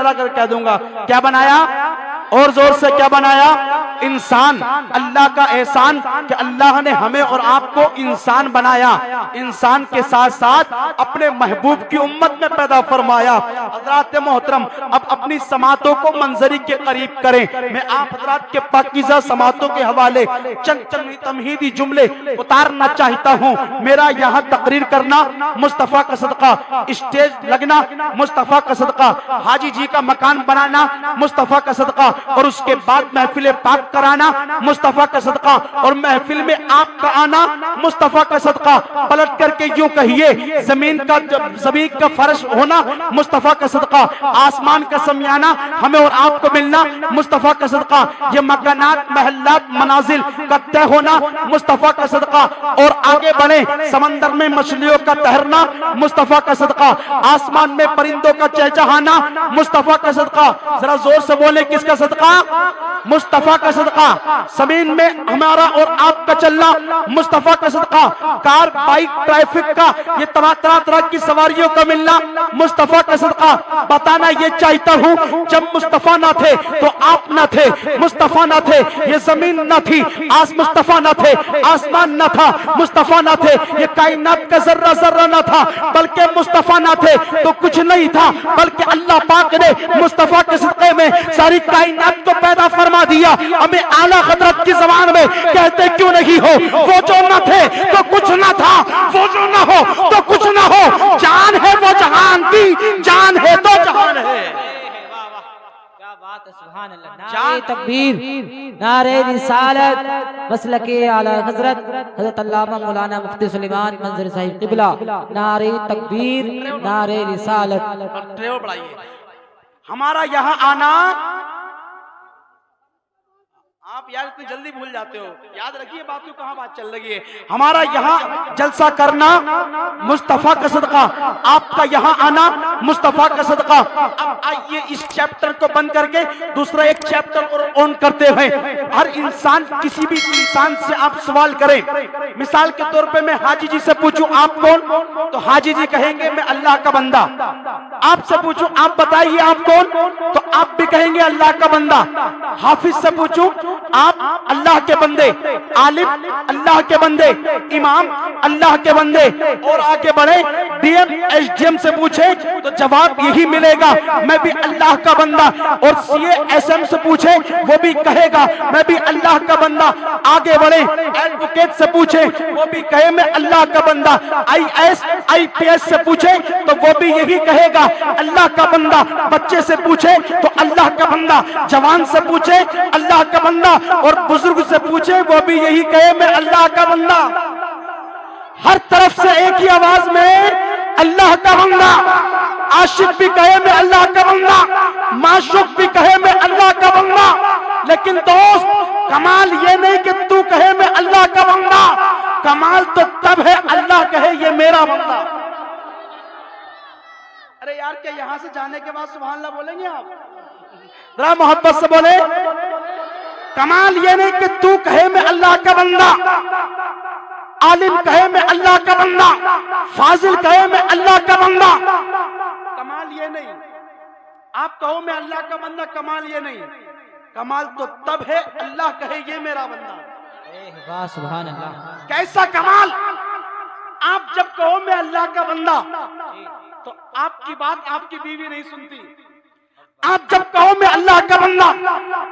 चला कर कह दूंगा, क्या बनाया? और जोर से क्या बनाया? इंसान। अल्लाह का एहसान कि अल्लाह ने हमें और आपको इंसान बनाया, इंसान के साथ साथ अपने महबूब की उम्मत में पैदा फरमाया। हज़रात मोहतरम, अब अपनी समातों को मंजरी के करीब करें। मैं आप हज़रात के पाकीज़ा समातों के हवाले चंद तमहीदी जुमले उतारना चाहता हूँ। मेरा यहाँ तकरीर करना मुस्तफ़ा का सदका, स्टेज लगना मुस्तफ़ा का सदका, हाजी जी का मकान बनाना मुस्तफ़ा का सदका, और उसके बाद महफिल पाक कराना मुस्तफ़ा का सदका, और महफिल में आपका आना मुस्तफ़ा का सदका। पलट करके यूं कहिए, जमीन का फर्श होना मुस्तफ़ा का सदका, आसमान का समियाना हमें और आपको मिलना मुस्तफ़ा का सदका, ये मकानात महल्लात मनाजिल का तय होना मुस्तफ़ा का सदका, और आगे बढ़े समंदर में मछलियों का तैरना मुस्तफ़ा का सदका, आसमान में परिंदों का चहचहाना मुस्तफ़ा का सदका। जरा जोर से बोले, किसका सदका? मुस्तफ़ा का सदका। जमीन में हमारा और आपका चलना मुस्तफ़ा का सदका, कार बाइक ट्रैफिक का ये तरह तरह की सवारियों का मिलना मुस्तफ़ा का सदका। बताना ये चाहता हूँ, जब मुस्तफ़ा ना थे तो आप ना थे, मुस्तफ़ा ना थे ये जमीन ना थी, मुस्तफ़ा ना थे आसमान ना था, मुस्तफ़ा ना थे ये कायनात का जर्रा जर्रा ना था, बल्कि मुस्तफ़ा ना थे तो कुछ नहीं था, बल्कि अल्लाह पाक ने मुस्तफ़ा के सदक़े में सारी कायनात को पैदा फरमा दिया। हमें आला हज़रत की ज़बान में कहते क्यों नहीं हो, वो जो न थे तो कुछ न था, वो जो न हो तो कुछ न हो, जान है वो जहान की, जान है तो जहान है। क्या बात है, सुभान अल्लाह। नारे तकबीर, नारे रिसालत, मसलके आला हज़रत हज़रत अल्लामा मौलाना मुफ्ती सुलेमान मंजर साहिब क़िबला। नारे तकबीर, नारे रिसालत। हमारा यहाँ आना, आप यार इतनी जल्दी भूल जाते हो, याद रखिए बात को, कहाँ बात चल रही है। हमारा यहाँ जलसा करना मुस्तफ़ा का सदका, आपका यहाँ आना मुस्तफ़ा का सदका। अब आइए इस चैप्टर को बंद करके दूसरा एक चैप्टर और ऑन करते हुए, हर इंसान, किसी भी इंसान से आप सवाल करें, मिसाल के तौर पे मैं हाजी जी से पूछूं आप कौन, तो हाजी जी कहेंगे मैं अल्लाह का बंदा। आपसे पूछूं आप बताइए आप कौन, तो आप भी कहेंगे अल्लाह का बंदा। हाफिज से पूछूं आप अल्लाह के बंदे, आलिम अल्लाह के बंदे, इमाम अल्लाह के बंदे, और आगे बढ़े डीएम एसडीएम से पूछे तो जवाब यही मिलेगा, मैं भी अल्लाह का बंदा। और सीए एसएम से पूछे वो भी कहेगा मैं भी अल्लाह का बंदा। आगे बढ़े एडवोकेट से पूछे वो भी कहे मैं अल्लाह का बंदा। आईएएस आईपीएस से पूछे तो वो भी यही कहेगा अल्लाह का बंदा। बच्चे से पूछे तो अल्लाह का बंदा, जवान से पूछे अल्लाह का बंदा, और बुजुर्ग से पूछे वो भी यही कहे मैं अल्लाह का बंदा। हर तरफ से एक ही आवाज में अल्लाह का बंदा। आशिक भी कहे मैं अल्लाह का बंदा, माशूक भी कहे मैं अल्लाह का बंदा। लेकिन दोस्त, कमाल ये नहीं कि तू कहे मैं अल्लाह का बंदा, कमाल तो तब है अल्लाह कहे ये मेरा बंदा। अरे यार, क्या यहां से जाने के बाद सुभान अल्लाह बोलेंगे आप? जरा मोहब्बत से बोले। कमाल ये नहीं कि तू कहे मैं अल्लाह का बंदा, आलिम कहे मैं अल्लाह का बंदा, फाजिल कहे मैं अल्लाह का बंदा। कमाल ये नहीं आप कहो मैं अल्लाह का बंदा, कमाल ये नहीं। कमाल तो तब है अल्लाह कहे ये मेरा बंदा। वाह सुभान अल्लाह। कैसा कमाल! आप जब कहो मैं अल्लाह का बंदा तो आपकी बात आपकी बीवी नहीं सुनती। आप जब कहो मैं अल्लाह का बंदा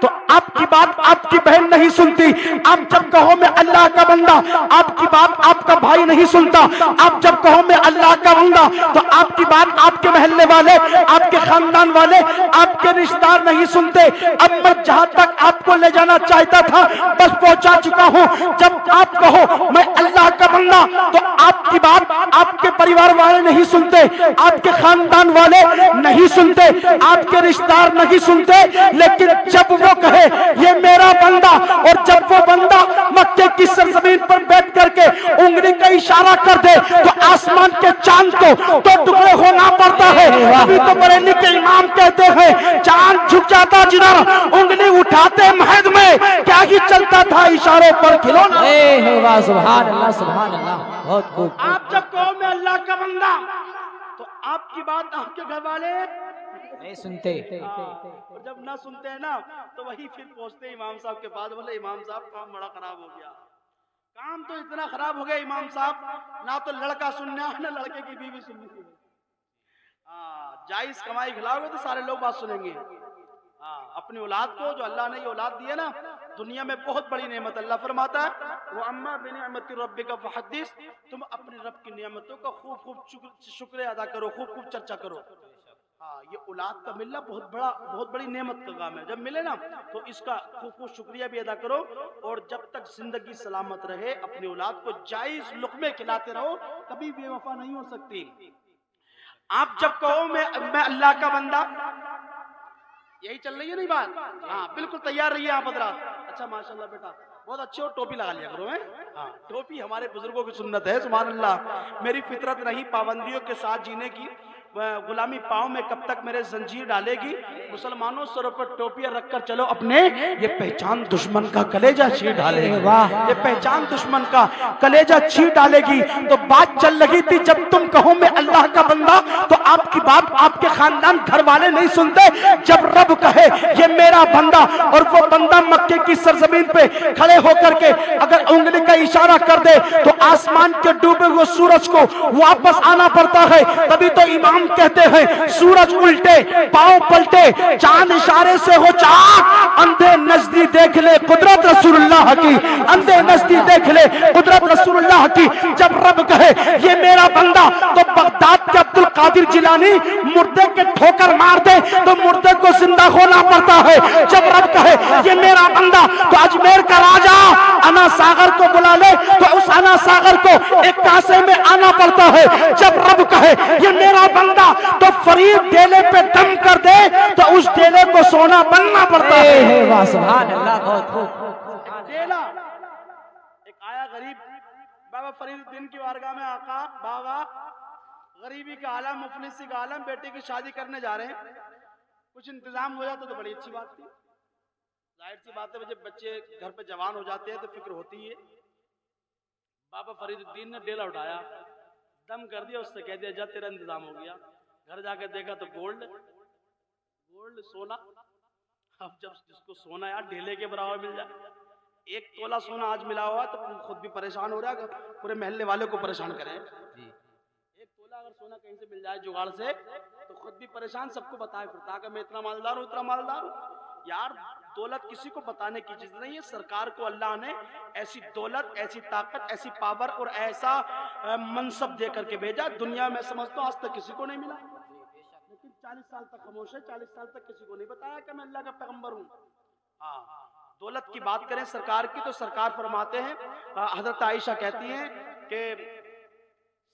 तो आपकी बात आपकी बहन नहीं सुनती। आप जब कहो मैं अल्लाह का बंदा आपकी बात आपका भाई नहीं सुनता। आप जब कहो मैं अल्लाह का बंदा तो आपकी बात आपके मोहल्ले वाले, आपके खानदान वाले, आपके रिश्तेदार नहीं सुनते। अब मैं जहां तक आपको ले जाना चाहता था बस पहुंचा चुका हूं। जब आप कहो मैं अल्लाह का बंदा तो आपकी बात आपके परिवार वाले नहीं सुनते, आपके खानदान वाले नहीं सुनते, आपके रिश्तेदार नहीं सुनते। लेकिन जब वो कहे ये मेरा बंदा, और जब वो बंदा मक्के की सरजमीन पर बैठ करके उंगली का इशारा कर दे तो आसमान के चांद को तो टुकड़े होना पड़ता है। अभी तो बरेली के इमाम कहते हैं चांद झुक जाता जिधर उंगली उठाते महद में, क्या ही चलता था इशारों पर खिलौना। सुभान अल्लाह सुभान अल्लाह, बहुत खूब। आप जब कहो मैं अल्लाह का बंदा तो आपकी बात आपके घर वाले नहीं सुनते। और जब ना सुनते हैं ना तो वही फिर पहुंचते इमाम साहब के पास, बोले इमाम साहब काम बड़ा खराब हो गया। काम तो इतना खराब हो गया इमाम साहब, ना तो लड़का सुनना है ना लड़के की बीवी सुननी है। जायज कमाई खिलाओगे तो सारे लोग बात सुनेंगे। अपनी औलाद को, जो अल्लाह ने ये औलाद दी है ना, दुनिया में बहुत बड़ी नेमत। अल्लाह फरमाता है वो अम्मा बिनिअमति रब्बिका फहद्दिस, तुम अपने रब की नेमतों का खूब खूब शुक्र अदा करो, खूब खूब चर्चा करो। ये औलाद का मिलना बहुत बड़ी नेमत का काम है। जब मिले ना तो इसका खूब खूब शुक्रिया भी अदा करो, और जब तक जिंदगी सलामत रहे अपनी औलाद को जायज लुक़मे खिलाते रहो, कभी बेवफा नहीं हो सकती। आप जब कहो मैं अल्लाह का बंदा, यही चल रही है नहीं बात? हाँ बिल्कुल तैयार रहिए आप हज़रात। अच्छा माशाल्लाह बेटा बहुत अच्छे हो, टोपी लगा लिया करो। हाँ टोपी हमारे बुजुर्गों की सुन्नत है, सुभान अल्लाह। मेरी फितरत नहीं पाबंदियों के साथ जीने की, गुलामी पाँव में कब तक मेरे जंजीर डालेगी। मुसलमानों सर पर टोपियां रखकर चलो अपने, ये पहचान दुश्मन का कलेजा चीर डालेगी। ये पहचान दुश्मन का कलेजा चीर डालेगी। तो बात चल रही थी, जब तुम कहो मैं अल्लाह का बंदा, तो आपकी बात आपके खानदान घर वाले नहीं सुनते। जब रब कहे ये मेरा बंदा, और वो बंदा मक्के की सरजमीन पे खड़े होकर के अगर उंगली का इशारा कर दे तो आसमान के डूबे हुए सूरज को वापस आना पड़ता है। तभी तो इमाम कहते हैं सूरज उल्टे पांव पलटे, चांद इशारे से हो चाक, अंधे नजदी देख ले कुदरत रसूलुल्लाह की, अंधे नजदी देख ले कुदरत रसूलुल्लाह की। जब रब कहे ये मेरा बंदा, तो बगदाद के अब्दुल कादिर जिलानी मुर्दे के ठोकर मार दे तो मुर्दे को जिंदा होना पड़ता है। जब रब कहे ये मेरा बंदा, तो अजमेर का राजा अना सागर को बुला ले तो उस अना सागर को एक कासे में आना पड़ता है। जब रब कहे ये मेरा बंदा, तो फरीद डेले पे दम कर दे तो उस डेले को सोना बनना पड़ता है। वाह सुभान अल्लाह, बहुत खूब। डेला एक आया गरीब बाबा फरीदुद्दीन की बारगाह में, आका बाबा गरीबी का आलम, मुफलिसी का आलम, बेटे की शादी करने जा रहे हैं, कुछ इंतजाम हो जाता तो बड़ी अच्छी बात थी। जाहिर सी बात है जब बच्चे घर पे जवान हो जाते हैं तो फिक्र होती है। बाबा फरीदुद्दीन ने डेला उठाया, दम कर दिया, उससे कह दिया जा तेरा इंतजाम हो गया। घर जाके देखा तो गोल्ड सोना। अब जब जिसको सोना यार ढेले के बराबर मिल जाए, 1 तोला सोना आज मिला हुआ तो खुद भी परेशान हो रहा है, पूरे महल्ले वाले को परेशान करें। 1 तोला अगर सोना कहीं से मिल जाए जुगाड़ से तो खुद भी परेशान, सबको बताए फिरता कि मैं इतना मालदार हूँ, इतना मालदार हूँ। यार दौलत किसी को बताने की चीज नहीं है। सरकार को अल्लाह ने ऐसी दौलत, ऐसी ताकत, ऐसी पावर और ऐसा मनसब दे करके भेजा, दुनिया में समझता हूँ आज तक किसी को नहीं मिला। लेकिन 40 साल तक खामोश है, 40 साल तक किसी को नहीं बताया कि मैं अल्लाह का पैगंबर हूँ। दौलत की बात करें सरकार की, तो सरकार फरमाते हैं, हजरत आयशा कहती हैं कि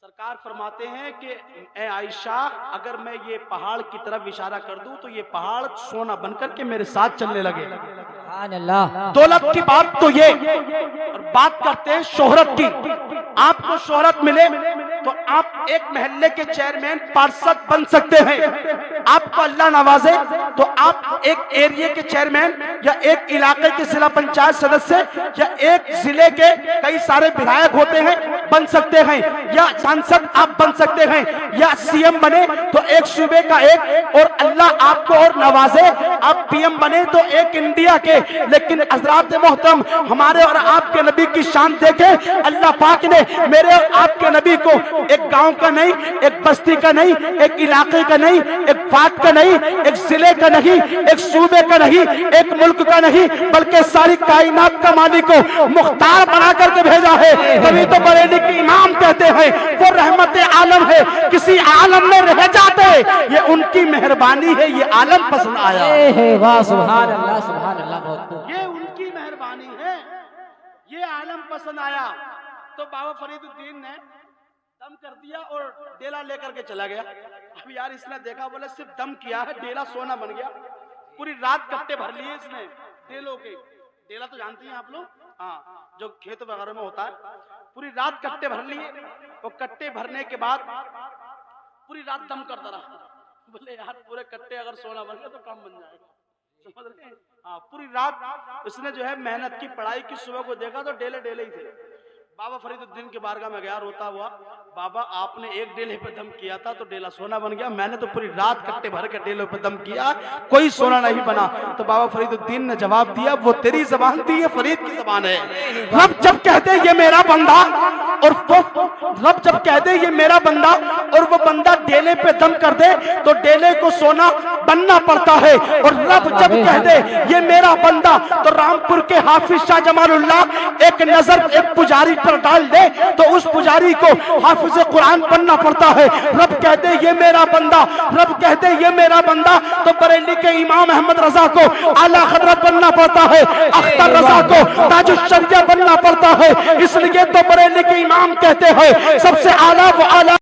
सरकार फरमाते हैं कि ए आयशा, अगर मैं ये पहाड़ की तरफ इशारा कर दूं तो ये पहाड़ सोना बनकर के मेरे साथ चलने लगे। दौलत की बात तो ये, और बात करते हैं शोहरत की। आपको शोहरत मिले तो आप एक महल्ले के चेयरमैन, पार्षद बन सकते हैं। आपको अल्लाह नवाजे तो आप एक एरिया के चेयरमैन या एक इलाके के जिला पंचायत सदस्य या एक जिले के कई सारे विधायक होते हैं, बन सकते हैं, या सांसद आप बन सकते हैं, या सीएम बने तो एक सूबे का एक, और अल्लाह आपको और नवाजे आप पीएम बने तो एक इंडिया के। लेकिन हज़रात मोहतरम, हमारे और आपके नबी की शान देखे, अल्लाह पाक ने मेरे और आपके नबी को एक गांव का नहीं, एक बस्ती का नहीं, एक इलाके का नहीं, एक बात का नहीं, एक जिले का नहीं, एक सूबे का नहीं, एक मुल्क का नहीं, बल्कि सारी कायनात का मालिक को मुख्तार बना करके भेजा है। तभी तो बरेली के इमाम कहते हैं वो रहमत आलम है, किसी आलम में रह जाते, ये उनकी मेहरबानी है, ये आलम पसंद आया। वाह सुभान अल्लाह, सुभान अल्लाह, बहुत ये उनकी मेहरबानी है, ये आलम पसंद आया। तो बाबा फरीदुद्दीन ने दम कर दिया और डेला लेकर के चला गया। अब यार इसने देखा, बोले सिर्फ दम किया है, डेला सोना बन गया। पूरी रात कट्टे भर लिए इसने डेलों के। डेला तो जानती हैं आप लोग, हाँ, जो खेत वगैरह में होता है। पूरी रात कट्टे भर लिए, और कट्टे भरने के बाद पूरी रात दम करता रहा। बोले यार पूरे कट्टे अगर सोना बन गया तो काम बन जाएगा, समझ रहे हैं। हाँ, पूरी रात इसने जो है मेहनत की, पढ़ाई की। सुबह को देखा तो डेले डेले ही थे। बाबा फरीदुद्दीन के बारगाह में गया रोता हुआ, बाबा आपने एक डेले पे दम किया था तो डेला सोना बन गया, मैंने तो पूरी रात कट्टे भर के डेले पे दम किया, कोई सोना नहीं बना। तो बाबा फरीदुद्दीन ने जवाब दिया, वो तेरी जबान थी, ये फरीद की जबान है। रब जब कहते ये मेरा बंदा, और रब जब कहते ये मेरा बंदा और वो बंदा डेले पे दम कर दे तो डेले को सोना बनना पड़ता है। और रब जब कहते ये मेरा बंदा तो रामपुर के हाफिज शाह जमालुल्लाह एक नजर एक पुजारी पर डाल दे तो उस पुजारी को हाफिज कुरान बनना पड़ता है। रब कहते ये मेरा बंदा, रब कहते ये मेरा बंदा तो बरेली के इमाम अहमद रजा को आला हजरत बनना पड़ता है, अख्तर रजा को ताजुश्शरिया बनना पड़ता है। इसलिए तो बरेली के इमाम कहते हैं सबसे आला वो आला